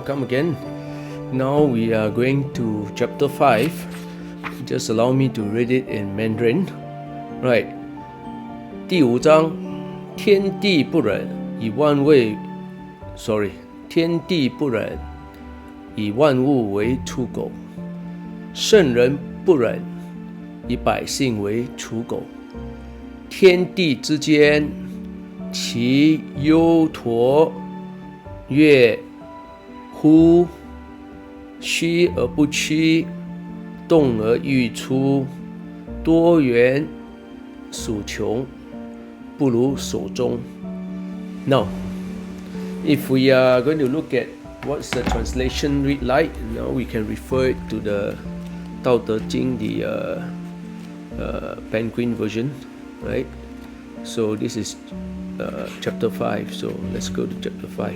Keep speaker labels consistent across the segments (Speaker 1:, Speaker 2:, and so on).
Speaker 1: welcome again. Now we are going to chapter 5. Just allow me to read it in Mandarin. Right. 第5章，天地不仁，以万物为刍狗；圣人不仁，以百姓为刍狗。天地之间，其忧托曰乎，虚而不屈，动而欲出，多元属穷，不如守中。Now, if we are going to look at what's the translation read like, now we can refer it to the 道德经, the Penguin version, right? So this is chapter 5. So let's go to chapter 5.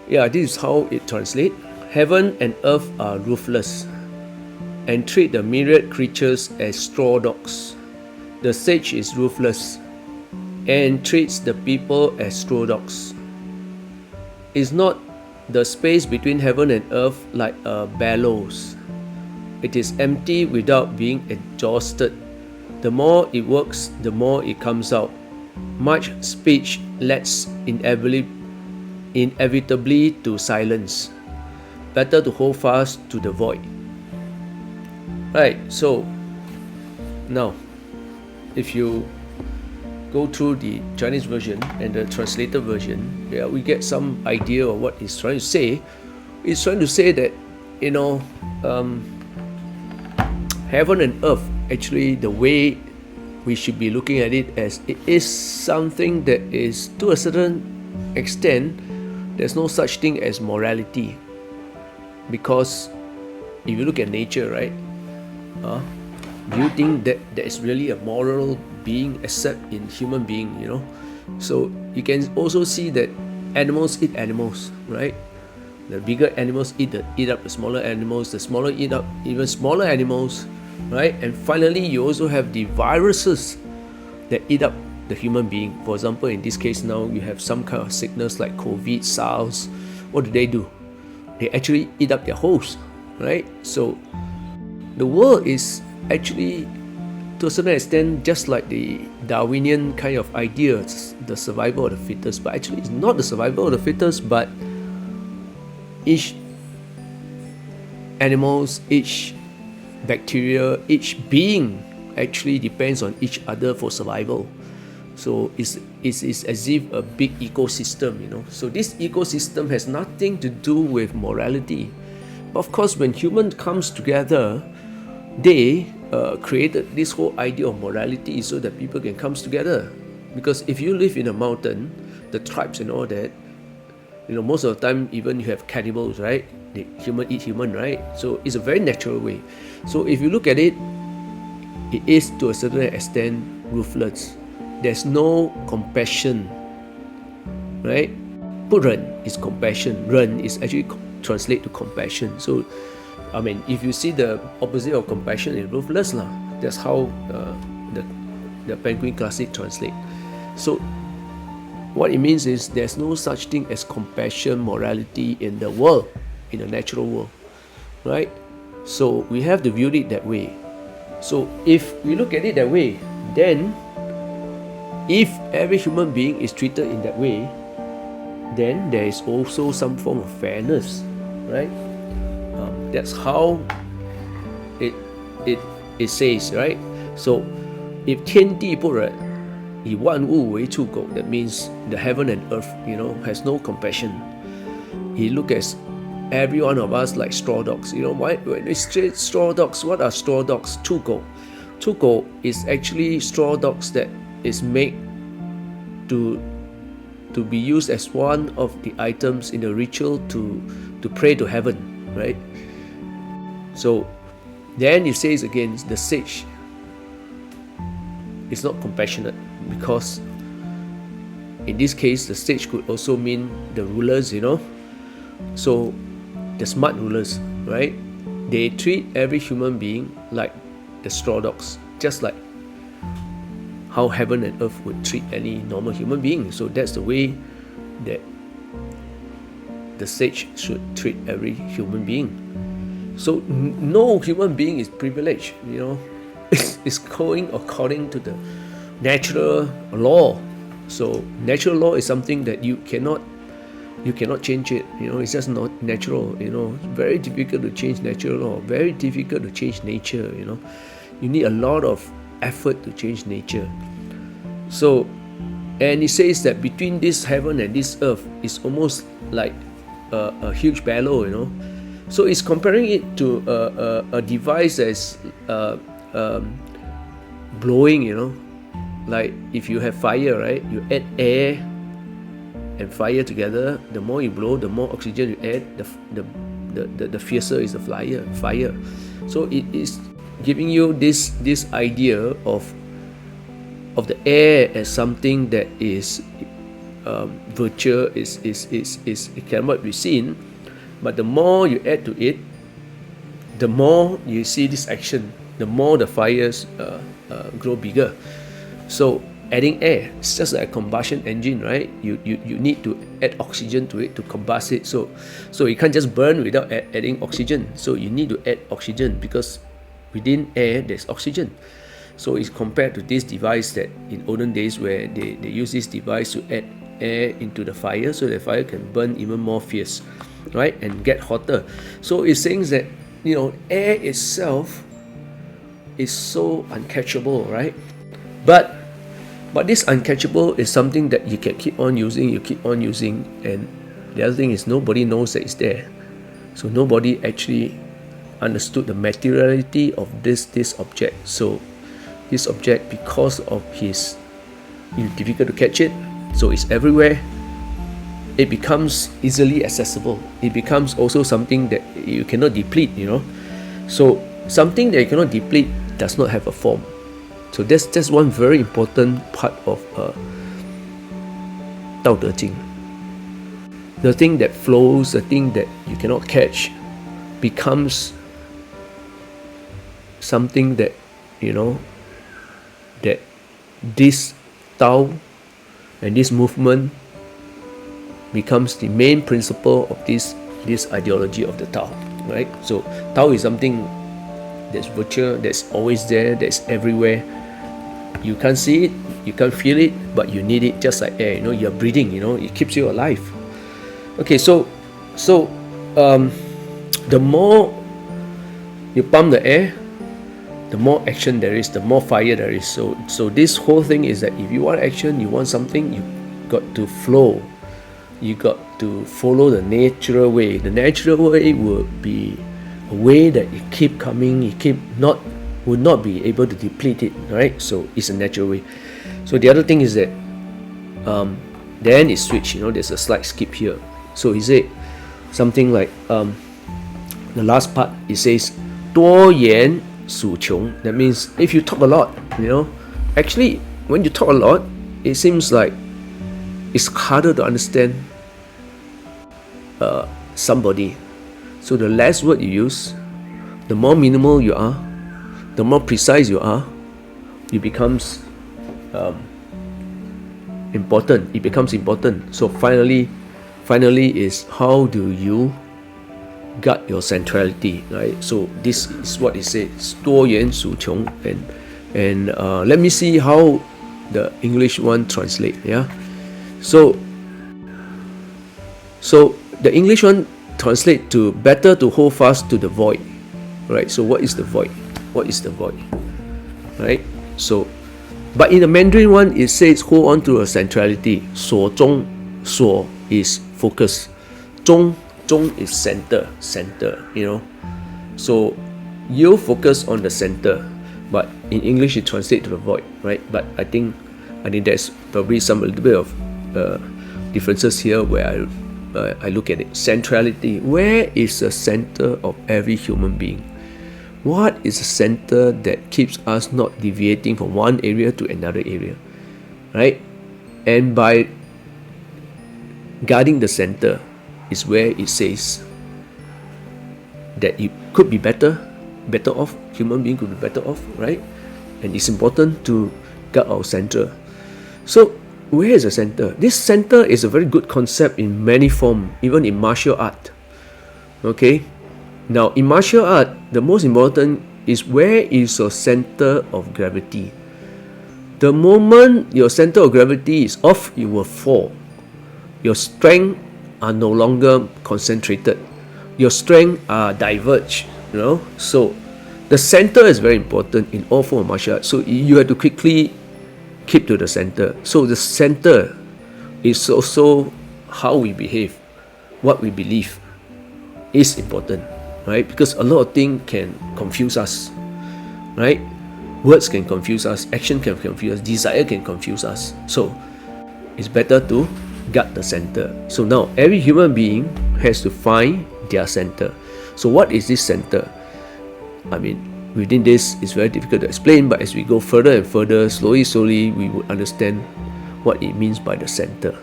Speaker 1: Yeah, this is how it translates. Heaven and earth are ruthless and treat the myriad creatures as straw dogs. The sage is ruthless and treats the people as straw dogs. Is not the space between heaven and earth like a bellows? It is empty without being exhausted. The more it works, the more it comes out. Much speech leads inevitably to silence. Better to hold fast to the void. Right, so now if you go through the Chinese version and the translated version, yeah, we get some idea of what he's trying to say. He's trying to say that, heaven and earth, actually the way we should be looking at it, as it is something that is, to a certain extent, there's no such thing as morality. Because if you look at nature, right, do you think that there is really a moral being except in human being, So you can also see that animals eat animals, right? The bigger animals eat up the smaller animals, the smaller eat up even smaller animals, right? And finally, you also have the viruses that eat up the human being. For example, in this case now, you have some kind of sickness like COVID, SARS. What do? They actually eat up their host, right? So the world is actually, to a certain extent, just like the Darwinian kind of ideas, the survival of the fittest. But actually, it's not the survival of the fittest, but each animals, each bacteria, each being actually depends on each other for survival. So it's as if a big ecosystem, So this ecosystem has nothing to do with morality. But of course, when human comes together, they created this whole idea of morality so that people can come together. Because if you live in a mountain, the tribes and all that, most of the time even you have cannibals, right? The human eat human, right? So it's a very natural way. So if you look at it, it is to a certain extent ruthless. There's no compassion, right? 不忍 is compassion. 忍 is actually translate to compassion. So, if you see the opposite of compassion is ruthless, that's how the Penguin Classic translate. So, what it means is there's no such thing as compassion, morality in the world, in the natural world, right? So we have to view it that way. So if we look at it that way, then if every human being is treated in that way, then there is also some form of fairness, right? That's how it says, right? So if 天地不仁，以万物为刍狗, that means the heaven and earth, has no compassion. He look at every one of us like straw dogs. Why? When we say straw dogs, what are straw dogs? 刍狗. 刍狗 is actually straw dogs that is made to be used as one of the items in the ritual to pray to heaven, right? So then it says again, the sage is not compassionate, because in this case the sage could also mean the rulers, So the smart rulers, right? They treat every human being like the straw dogs, just like how heaven and earth would treat any normal human being. So that's the way that the sage should treat every human being. So no human being is privileged, it's going according to the natural law. So natural law is something that you cannot change it. It's just not natural. Very difficult to change natural law. Very difficult to change nature. You need a lot of effort to change nature. So, and it says that between this heaven and this earth is almost like a huge bellow. So it's comparing it to a device that's blowing. Like if you have fire, right? You add air and fire together. The more you blow, the more oxygen you add, the fiercer is the fire. So it is giving you this idea of the air as something that is virtual, it cannot be seen. But the more you add to it, the more you see this action, the more the fires grow bigger. So adding air, it's just like a combustion engine, right? You need to add oxygen to it to combust it. So you can't just burn without adding oxygen. So you need to add oxygen, because within air there's oxygen. So it's compared to this device that in olden days where they use this device to add air into the fire, so the fire can burn even more fierce, right? And get hotter. So it's saying that air itself is so uncatchable, right? But this uncatchable is something that you can keep on using, and the other thing is nobody knows that it's there. So nobody actually understood the materiality of this object. So this object, because of it's difficult to catch it, so it's everywhere, it becomes easily accessible. It becomes also something that you cannot deplete, So something that you cannot deplete does not have a form. So that's one very important part of Daodejing. The thing that flows, the thing that you cannot catch, becomes something that that this Tao and this movement becomes the main principle of this ideology of the Tao, right? So Tao is something that's virtual, that's always there, that's everywhere. You can't see it, you can't feel it, but you need it just like air. You're breathing. It keeps you alive. Okay, so the more you pump the air, the more action there is, the more fire there is. So this whole thing is that if you want action, you want something, you got to flow. You got to follow the natural way. The natural way will be a way that it keep coming, will not be able to deplete it, right? So it's a natural way. So the other thing is that then it switch. There's a slight skip here. So he said something like the last part. It says 多言数穷. That means if you talk a lot, actually when you talk a lot, it seems like it's harder to understand somebody. So the less word you use, the more minimal you are, the more precise you are, it becomes important. It becomes important. So finally is how do you guard your centrality, right? So this is what it says, 多言数穷, and let me see how the English one translate. Yeah. So the English one translate to better to hold fast to the void, right? So what is the void? What is the void, right? So, but in the Mandarin one, it says hold on to a centrality. 所中, 所 is focus, 中 is center. So you focus on the center, but in English it translates to the void, right? But I think there's probably a little bit of differences here where I look at it. Centrality. Where is the center of every human being? What is the center that keeps us not deviating from one area to another area, right? And by guarding the center is where it says that it could be better off. Human being could be better off, right? And it's important to guard our center. So where is the center? This center is a very good concept in many forms, even in martial art. Okay? Now, in martial art, the most important is where is your center of gravity. The moment your center of gravity is off, you will fall. Your strength are no longer concentrated. Your strength are diverged. So the center is very important in all forms of martial arts. So you have to quickly keep to the center. So the center is also how we behave, what we believe is important, right? Because a lot of things can confuse us, right? Words can confuse us, action can confuse us, desire can confuse us. So it's better to guard the center. So now every human being has to find their center. So what is this center? I mean, within this, it's very difficult to explain, but as we go further and further, slowly, we would understand what it means by the center.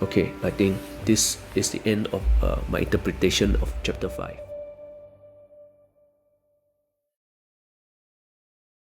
Speaker 1: Okay, I think this is the end of my interpretation of chapter 5.